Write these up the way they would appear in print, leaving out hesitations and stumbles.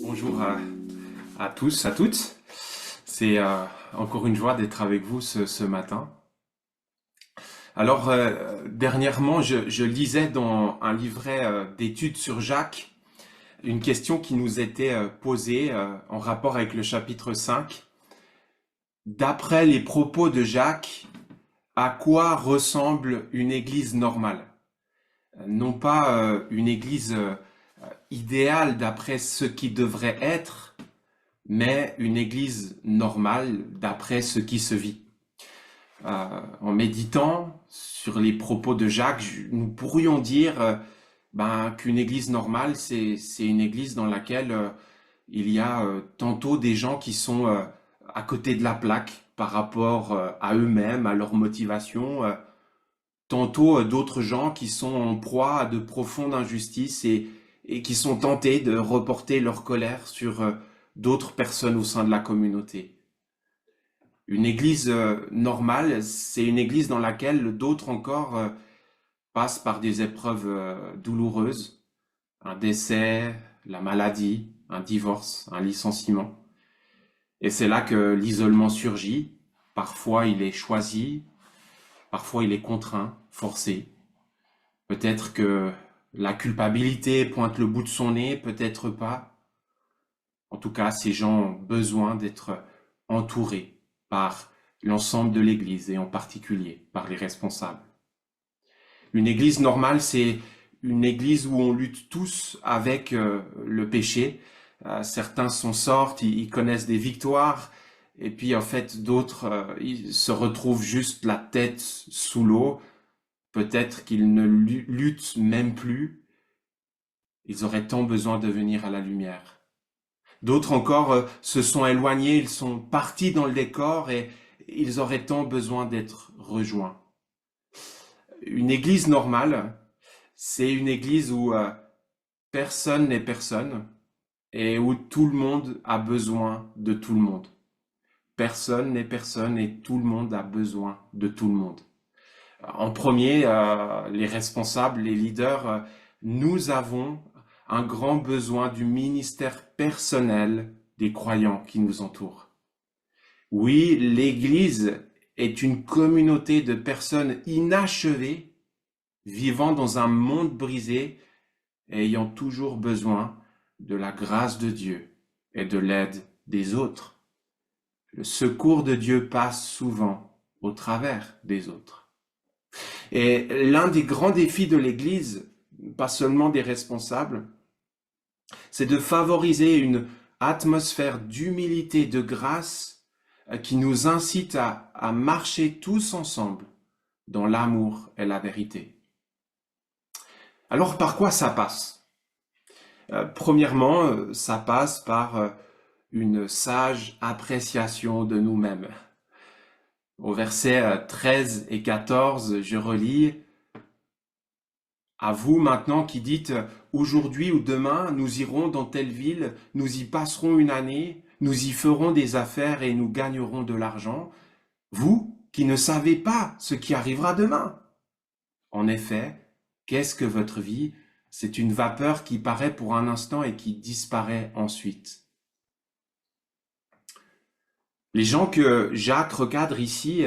Bonjour à tous, à toutes. C'est encore une joie d'être avec vous ce matin. Alors, dernièrement, je lisais dans un livret d'études sur Jacques une question qui nous était posée en rapport avec le chapitre 5. D'après les propos de Jacques, à quoi ressemble une église normale? Non pas une église idéale d'après ce qui devrait être, mais une église normale d'après ce qui se vit. En méditant sur les propos de Jacques, nous pourrions dire qu'une église normale, c'est une église dans laquelle il y a tantôt des gens qui sont à côté de la plaque par rapport à eux-mêmes, à leur motivation, tantôt d'autres gens qui sont en proie à de profondes injustices et qui sont tentés de reporter leur colère sur d'autres personnes au sein de la communauté. Une église normale, c'est une église dans laquelle d'autres encore passent par des épreuves douloureuses, un décès, la maladie, un divorce, un licenciement. Et c'est là que l'isolement surgit. Parfois il est choisi, parfois il est contraint, forcé. Peut-être que la culpabilité pointe le bout de son nez, peut-être pas. En tout cas, ces gens ont besoin d'être entourés par l'ensemble de l'Église et en particulier par les responsables. Une Église normale, c'est une Église où on lutte tous avec le péché. Certains s'en sortent, ils connaissent des victoires, et puis en fait d'autres ils se retrouvent juste la tête sous l'eau. Peut-être qu'ils ne luttent même plus. Ils auraient tant besoin de venir à la lumière. D'autres encore se sont éloignés, ils sont partis dans le décor et ils auraient tant besoin d'être rejoints. Une église normale, c'est une église où personne n'est personne et où tout le monde a besoin de tout le monde. Personne n'est personne et tout le monde a besoin de tout le monde. En premier, les responsables, les leaders, nous avons un grand besoin du ministère personnel des croyants qui nous entourent. Oui, l'Église est une communauté de personnes inachevées, vivant dans un monde brisé et ayant toujours besoin de la grâce de Dieu et de l'aide des autres. Le secours de Dieu passe souvent au travers des autres. Et l'un des grands défis de l'Église, pas seulement des responsables, c'est de favoriser une atmosphère d'humilité, de grâce qui nous incite à marcher tous ensemble dans l'amour et la vérité. Alors par quoi ça passe? Premièrement, ça passe par une sage appréciation de nous-mêmes. Au verset 13 et 14, je relis: à vous maintenant qui dites aujourd'hui ou demain, nous irons dans telle ville, nous y passerons une année, nous y ferons des affaires et nous gagnerons de l'argent, vous qui ne savez pas ce qui arrivera demain. En effet, qu'est-ce que votre vie? C'est une vapeur qui paraît pour un instant et qui disparaît ensuite. Les gens que Jacques recadre ici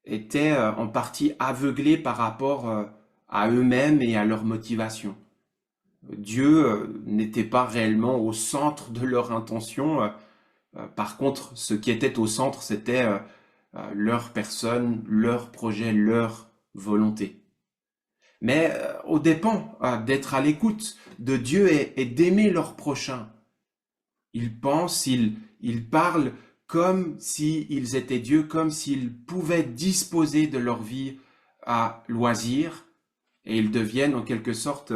étaient en partie aveuglés par rapport à eux-mêmes et à leur motivation. Dieu n'était pas réellement au centre de leur intention. Par contre, ce qui était au centre, c'était leur personne, leur projet, leur volonté. Mais aux dépens d'être à l'écoute de Dieu et d'aimer leur prochain. Ils pensent, ils parlent comme s'ils étaient Dieu, comme s'ils pouvaient disposer de leur vie à loisir, et ils deviennent en quelque sorte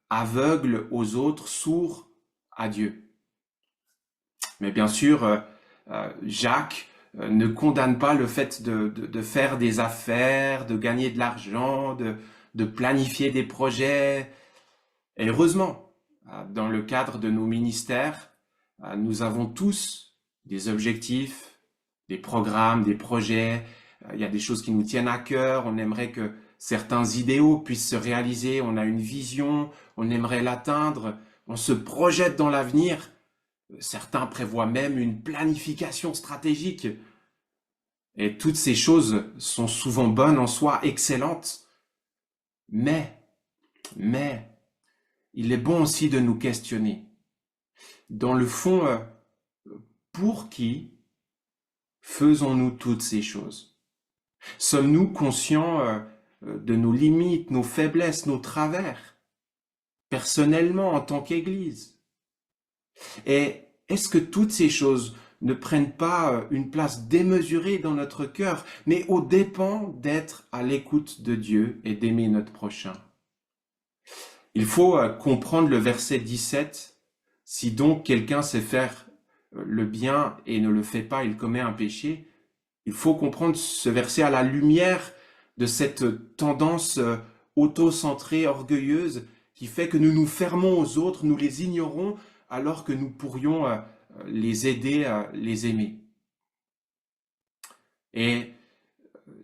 aveugles aux autres, sourds à Dieu. Mais bien sûr, Jacques ne condamne pas le fait de faire des affaires, de gagner de l'argent, de planifier des projets. Et heureusement, dans le cadre de nos ministères, nous avons tous des objectifs, des programmes, des projets. Il y a des choses qui nous tiennent à cœur. On aimerait que certains idéaux puissent se réaliser. On a une vision, on aimerait l'atteindre. On se projette dans l'avenir. Certains prévoient même une planification stratégique. Et toutes ces choses sont souvent bonnes en soi, excellentes. Mais, mais, il est bon aussi de nous questionner. Dans le fond, pour qui faisons-nous toutes ces choses? Sommes-nous conscients de nos limites, nos faiblesses, nos travers, personnellement en tant qu'Église? Et est-ce que toutes ces choses ne prennent pas une place démesurée dans notre cœur, mais au dépens d'être à l'écoute de Dieu et d'aimer notre prochain? Il faut comprendre le verset 17. Si donc quelqu'un sait faire le bien et ne le fait pas, il commet un péché. Il faut comprendre ce verset à la lumière de cette tendance auto-centrée, orgueilleuse, qui fait que nous nous fermons aux autres, nous les ignorons, alors que nous pourrions les aider à les aimer. Et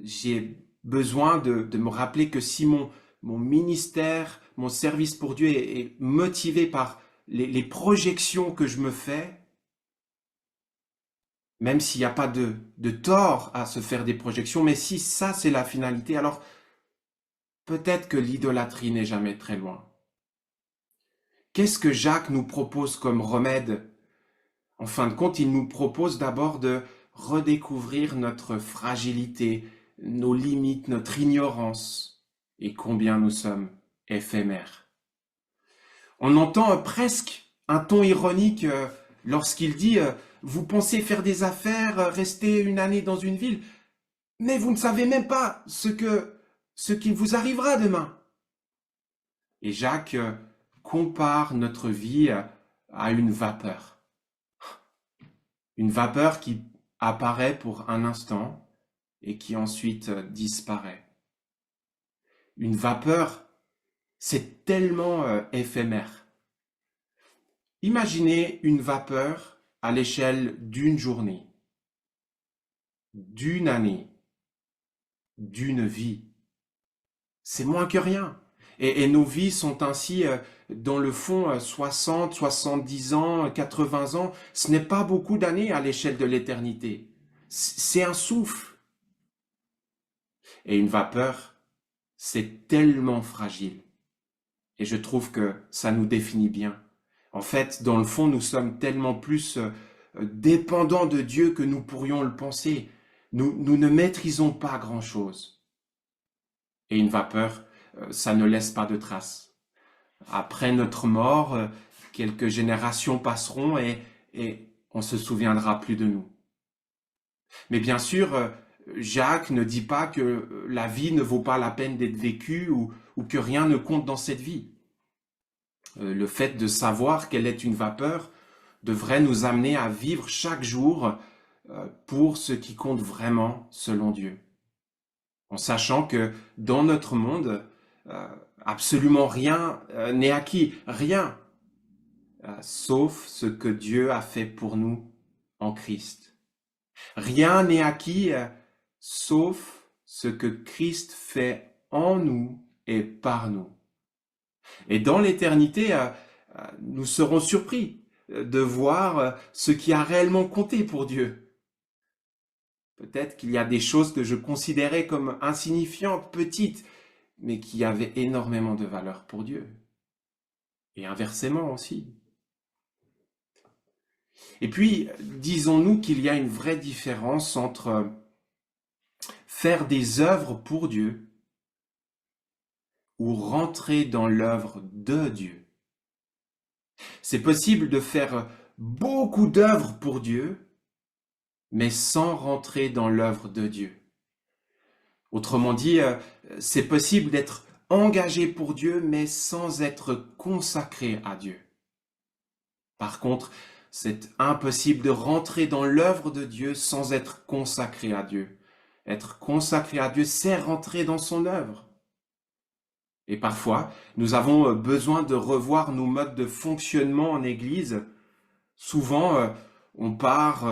j'ai besoin de me rappeler que si mon ministère, mon service pour Dieu est motivé par les projections que je me fais, même s'il n'y a pas de tort à se faire des projections, mais si ça c'est la finalité, alors peut-être que l'idolâtrie n'est jamais très loin. Qu'est-ce que Jacques nous propose comme remède? En fin de compte, il nous propose d'abord de redécouvrir notre fragilité, nos limites, notre ignorance, et combien nous sommes éphémères. On entend presque un ton ironique lorsqu'il dit vous pensez faire des affaires, rester une année dans une ville, mais vous ne savez même pas ce qui vous arrivera demain. Et Jacques compare notre vie à une vapeur. Une vapeur qui apparaît pour un instant et qui ensuite disparaît. Une vapeur, c'est tellement éphémère. Imaginez une vapeur à l'échelle d'une journée, d'une année, d'une vie. C'est moins que rien. Et nos vies sont ainsi, dans le fond, 60, 70 ans, 80 ans. Ce n'est pas beaucoup d'années à l'échelle de l'éternité. C'est un souffle. Et une vapeur, c'est tellement fragile. Et je trouve que ça nous définit bien. En fait, dans le fond, nous sommes tellement plus dépendants de Dieu que nous pourrions le penser. Nous ne maîtrisons pas grand-chose. Et une vapeur, ça ne laisse pas de traces. Après notre mort, quelques générations passeront et on se souviendra plus de nous. Mais bien sûr, Jacques ne dit pas que la vie ne vaut pas la peine d'être vécue ou que rien ne compte dans cette vie. Le fait de savoir qu'elle est une vapeur devrait nous amener à vivre chaque jour pour ce qui compte vraiment selon Dieu. En sachant que dans notre monde, absolument rien n'est acquis, rien, sauf ce que Dieu a fait pour nous en Christ. Rien n'est acquis sauf ce que Christ fait en nous et par nous. Et dans l'éternité, nous serons surpris de voir ce qui a réellement compté pour Dieu. Peut-être qu'il y a des choses que je considérais comme insignifiantes, petites, mais qui avaient énormément de valeur pour Dieu. Et inversement aussi. Et puis, disons-nous qu'il y a une vraie différence entre faire des œuvres pour Dieu ou rentrer dans l'œuvre de Dieu. C'est possible de faire beaucoup d'œuvres pour Dieu, mais sans rentrer dans l'œuvre de Dieu. Autrement dit, c'est possible d'être engagé pour Dieu, mais sans être consacré à Dieu. Par contre, c'est impossible de rentrer dans l'œuvre de Dieu sans être consacré à Dieu. Être consacré à Dieu, c'est rentrer dans son œuvre. Et parfois, nous avons besoin de revoir nos modes de fonctionnement en Église. Souvent, on part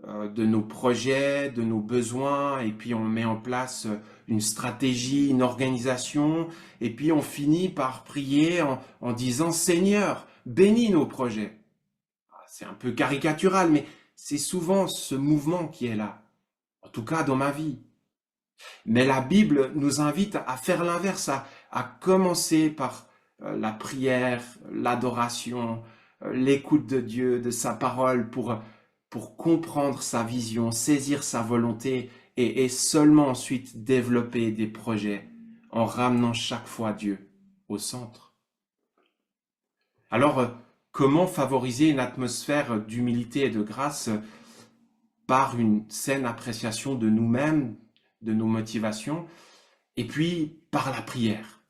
de nos projets, de nos besoins, et puis on met en place une stratégie, une organisation, et puis on finit par prier en disant « Seigneur, bénis nos projets ». c'est un peu caricatural, mais c'est souvent ce mouvement qui est là, en tout cas dans ma vie. Mais la Bible nous invite à faire l'inverse, à commencer par la prière, l'adoration, l'écoute de Dieu, de sa parole, pour comprendre sa vision, saisir sa volonté et seulement ensuite développer des projets en ramenant chaque fois Dieu au centre. Alors, comment favoriser une atmosphère d'humilité et de grâce par une saine appréciation de nous-mêmes, de nos motivations, et puis par la prière.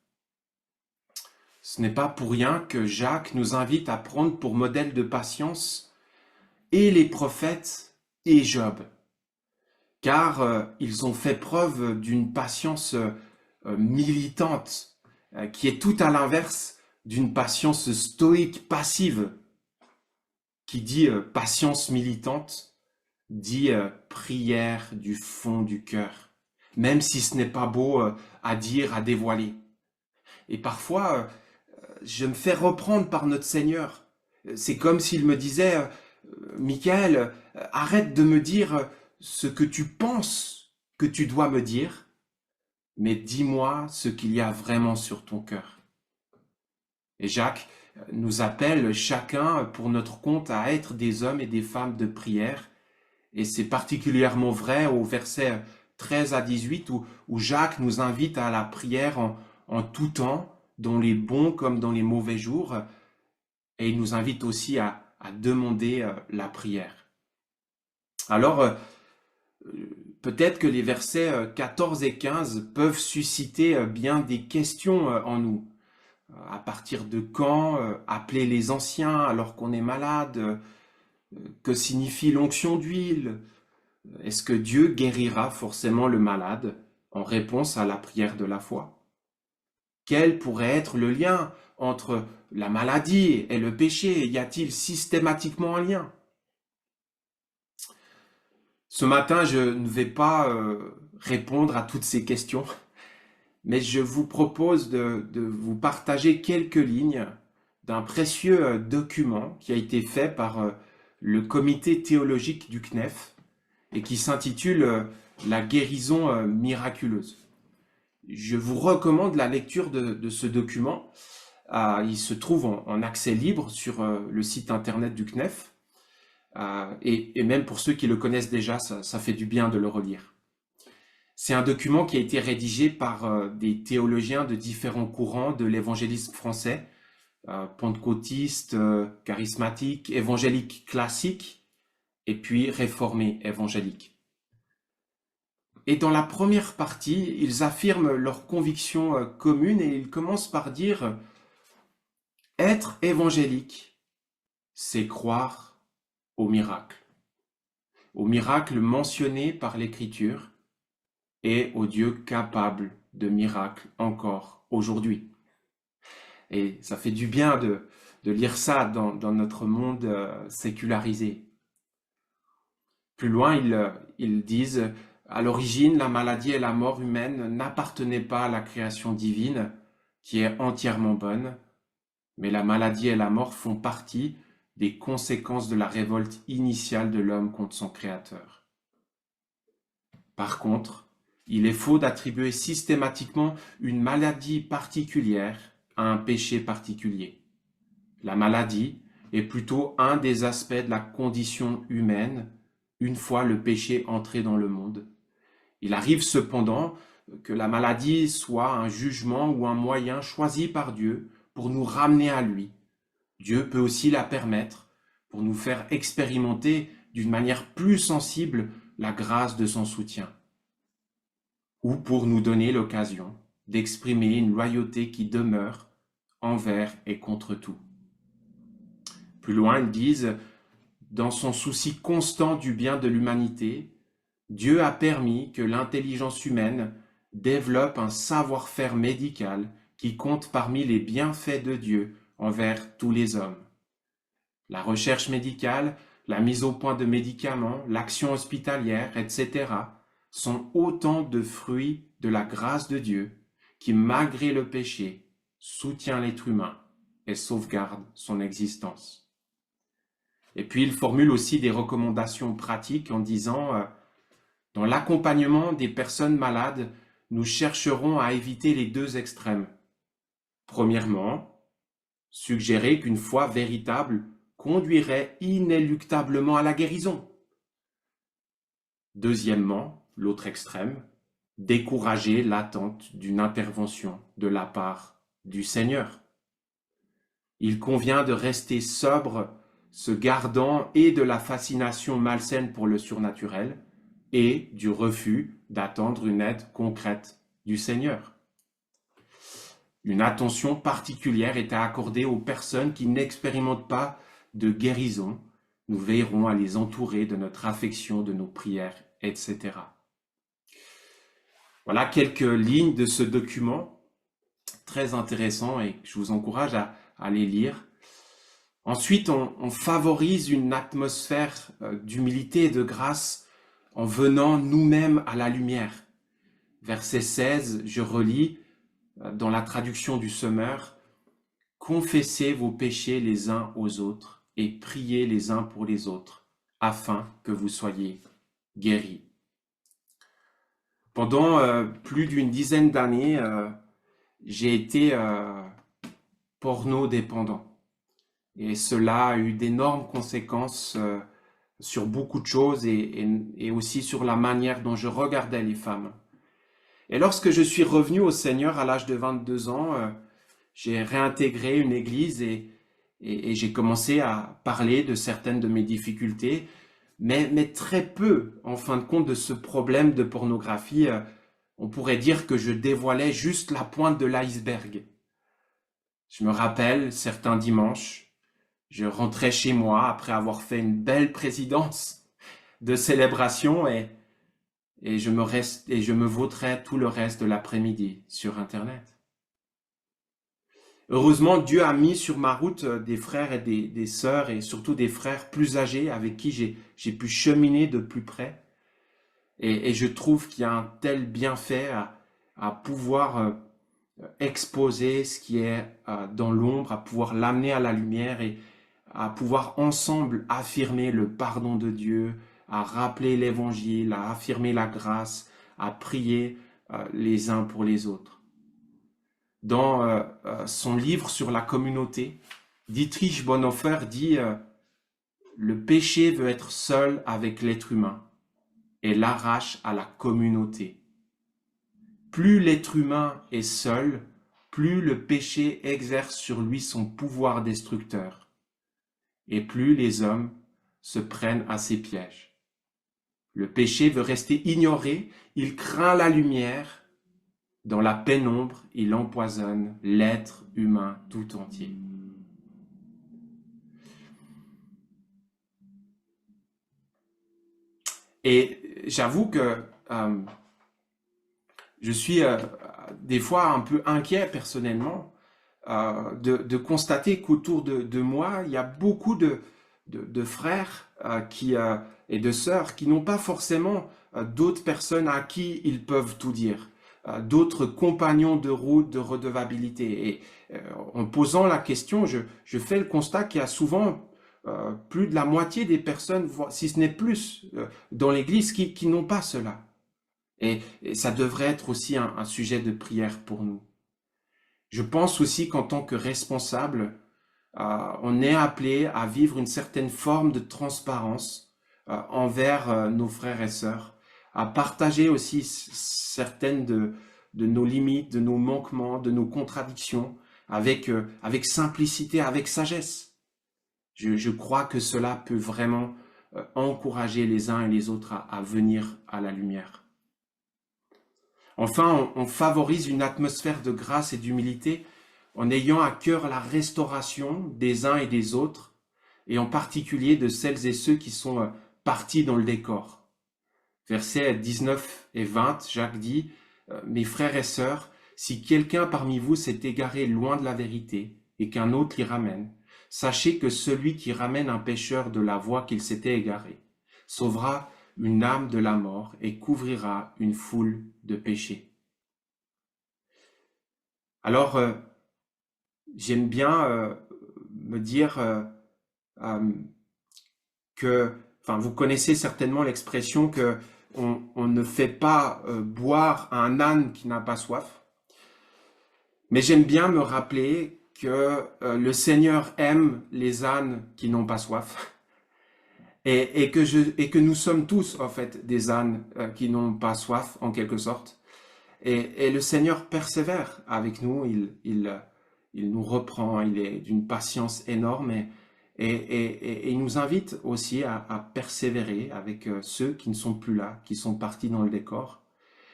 Ce n'est pas pour rien que Jacques nous invite à prendre pour modèle de patience et les prophètes et Job, car ils ont fait preuve d'une patience militante, qui est tout à l'inverse d'une patience stoïque passive, qui dit patience militante, dit prière du fond du cœur, même si ce n'est pas beau à dire, à dévoiler. Et parfois, je me fais reprendre par notre Seigneur. C'est comme s'il me disait, Michael, arrête de me dire ce que tu penses que tu dois me dire, mais dis-moi ce qu'il y a vraiment sur ton cœur. Et Jacques nous appelle chacun pour notre compte à être des hommes et des femmes de prière. Et c'est particulièrement vrai au verset 13 à 18 où Jacques nous invite à la prière en tout temps, dans les bons comme dans les mauvais jours. Et il nous invite aussi à demander la prière. Alors, peut-être que les versets 14 et 15 peuvent susciter bien des questions en nous. À partir de quand appeler les anciens alors qu'on est malade? Que signifie l'onction d'huile? Est-ce que Dieu guérira forcément le malade en réponse à la prière de la foi? Quel pourrait être le lien entre la maladie et le péché? Y a-t-il systématiquement un lien? Ce matin, je ne vais pas répondre à toutes ces questions, mais je vous propose de vous partager quelques lignes d'un précieux document qui a été fait par le comité théologique du CNEF et qui s'intitule La guérison miraculeuse. Je vous recommande la lecture de ce document. Il se trouve en accès libre sur le site internet du CNEF. Et même pour ceux qui le connaissent déjà, ça fait du bien de le relire. C'est un document qui a été rédigé par des théologiens de différents courants de l'évangélisme français, pentecôtiste, charismatique, évangélique classique, et puis réformé évangélique. Et dans la première partie, ils affirment leurs convictions communes et ils commencent par dire « Être évangélique, c'est croire au miracle mentionné par l'Écriture et au Dieu capable de miracles encore aujourd'hui. » Et ça fait du bien de lire ça dans notre monde sécularisé. Plus loin, ils disent « À l'origine, la maladie et la mort humaine n'appartenaient pas à la création divine, qui est entièrement bonne, mais la maladie et la mort font partie des conséquences de la révolte initiale de l'homme contre son Créateur. Par contre, il est faux d'attribuer systématiquement une maladie particulière à un péché particulier. La maladie est plutôt un des aspects de la condition humaine une fois le péché entré dans le monde. Il arrive cependant que la maladie soit un jugement ou un moyen choisi par Dieu pour nous ramener à lui. Dieu peut aussi la permettre pour nous faire expérimenter d'une manière plus sensible la grâce de son soutien, ou pour nous donner l'occasion d'exprimer une loyauté qui demeure envers et contre tout. Plus loin, ils disent, dans son souci constant du bien de l'humanité, Dieu a permis que l'intelligence humaine développe un savoir-faire médical qui compte parmi les bienfaits de Dieu envers tous les hommes. La recherche médicale, la mise au point de médicaments, l'action hospitalière, etc. sont autant de fruits de la grâce de Dieu qui, malgré le péché, soutient l'être humain et sauvegarde son existence. Et puis il formule aussi des recommandations pratiques en disant dans l'accompagnement des personnes malades, nous chercherons à éviter les deux extrêmes. Premièrement, suggérer qu'une foi véritable conduirait inéluctablement à la guérison. Deuxièmement, l'autre extrême, décourager l'attente d'une intervention de la part du Seigneur. Il convient de rester sobre, se gardant et de la fascination malsaine pour le surnaturel et du refus d'attendre une aide concrète du Seigneur. Une attention particulière est à accorder aux personnes qui n'expérimentent pas de guérison. Nous veillerons à les entourer de notre affection, de nos prières, etc. Voilà quelques lignes de ce document très intéressant et je vous encourage à les lire. Ensuite, on favorise une atmosphère d'humilité et de grâce en venant nous-mêmes à la lumière. Verset 16, je relis dans la traduction du Semeur, « Confessez vos péchés les uns aux autres et priez les uns pour les autres, afin que vous soyez guéris. » Pendant plus d'une dizaine d'années, j'ai été porno-dépendant. Et cela a eu d'énormes conséquences sur beaucoup de choses et aussi sur la manière dont je regardais les femmes. Et lorsque je suis revenu au Seigneur à l'âge de 22 ans, j'ai réintégré une église et j'ai commencé à parler de certaines de mes difficultés, mais très peu, en fin de compte, de ce problème de pornographie. On pourrait dire que je dévoilais juste la pointe de l'iceberg. Je me rappelle certains dimanches, je rentrais chez moi après avoir fait une belle présidence de célébration et je me vautrais tout le reste de l'après-midi sur Internet. Heureusement, Dieu a mis sur ma route des frères et des sœurs et surtout des frères plus âgés avec qui j'ai pu cheminer de plus près. Et je trouve qu'il y a un tel bienfait à pouvoir exposer ce qui est dans l'ombre, à pouvoir l'amener à la lumière et à pouvoir ensemble affirmer le pardon de Dieu, à rappeler l'évangile, à affirmer la grâce, à prier les uns pour les autres. Dans son livre sur la communauté, Dietrich Bonhoeffer dit le péché veut être seul avec l'être humain et l'arrache à la communauté. Plus l'être humain est seul, plus le péché exerce sur lui son pouvoir destructeur, et plus les hommes se prennent à ses pièges. Le péché veut rester ignoré, il craint la lumière, dans la pénombre, il empoisonne l'être humain tout entier. Et j'avoue que je suis des fois un peu inquiet personnellement de constater qu'autour de moi, il y a beaucoup de frères et de sœurs qui n'ont pas forcément d'autres personnes à qui ils peuvent tout dire, d'autres compagnons de route, de redevabilité. Et en posant la question, je fais le constat qu'il y a souvent plus de la moitié des personnes, si ce n'est plus, dans l'Église qui n'ont pas cela. Et ça devrait être aussi un sujet de prière pour nous. Je pense aussi qu'en tant que responsable, on est appelé à vivre une certaine forme de transparence envers nos frères et sœurs, à partager aussi certaines de nos limites, de nos manquements, de nos contradictions, avec simplicité, avec sagesse. Je crois que cela peut vraiment encourager les uns et les autres à venir à la lumière. Enfin, on favorise une atmosphère de grâce et d'humilité en ayant à cœur la restauration des uns et des autres, et en particulier de celles et ceux qui sont partis dans le décor. Versets 19 et 20, Jacques dit « Mes frères et sœurs, si quelqu'un parmi vous s'est égaré loin de la vérité et qu'un autre l'y ramène, sachez que celui qui ramène un pécheur de la voie qu'il s'était égaré sauvera une âme de la mort et couvrira une foule de péchés. » Alors, j'aime bien me dire enfin, vous connaissez certainement l'expression que on ne fait pas boire un âne qui n'a pas soif. Mais j'aime bien me rappeler que le Seigneur aime les ânes qui n'ont pas soif. Et que nous sommes tous, en fait, des ânes qui n'ont pas soif, en quelque sorte. Et le Seigneur persévère avec nous, il nous reprend, il est d'une patience énorme et il nous invite aussi à persévérer avec ceux qui ne sont plus là, qui sont partis dans le décor.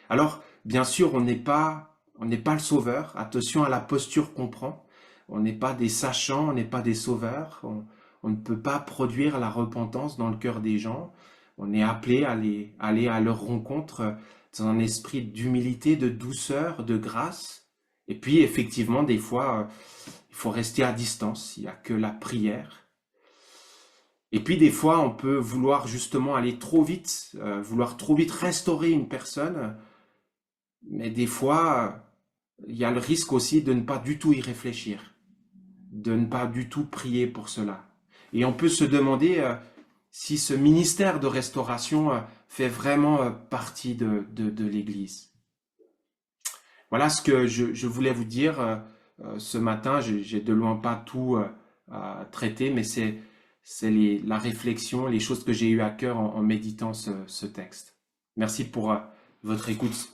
Alors, bien sûr, on n'est pas le sauveur, attention à la posture qu'on prend, on n'est pas des sachants, on n'est pas des sauveurs, on ne peut pas produire la repentance dans le cœur des gens, on est appelé à aller à leur rencontre dans un esprit d'humilité, de douceur, de grâce. Et puis, effectivement, des fois, il faut rester à distance, il n'y a que la prière. Et puis, des fois, on peut vouloir justement aller trop vite, vouloir trop vite restaurer une personne, mais des fois, il y a le risque aussi de ne pas du tout y réfléchir, de ne pas du tout prier pour cela. Et on peut se demander si ce ministère de restauration fait vraiment partie de l'Église. Voilà ce que je voulais vous dire ce matin. J'ai de loin pas tout traité, mais c'est la réflexion, les choses que j'ai eues à cœur en méditant ce texte. Merci pour votre écoute.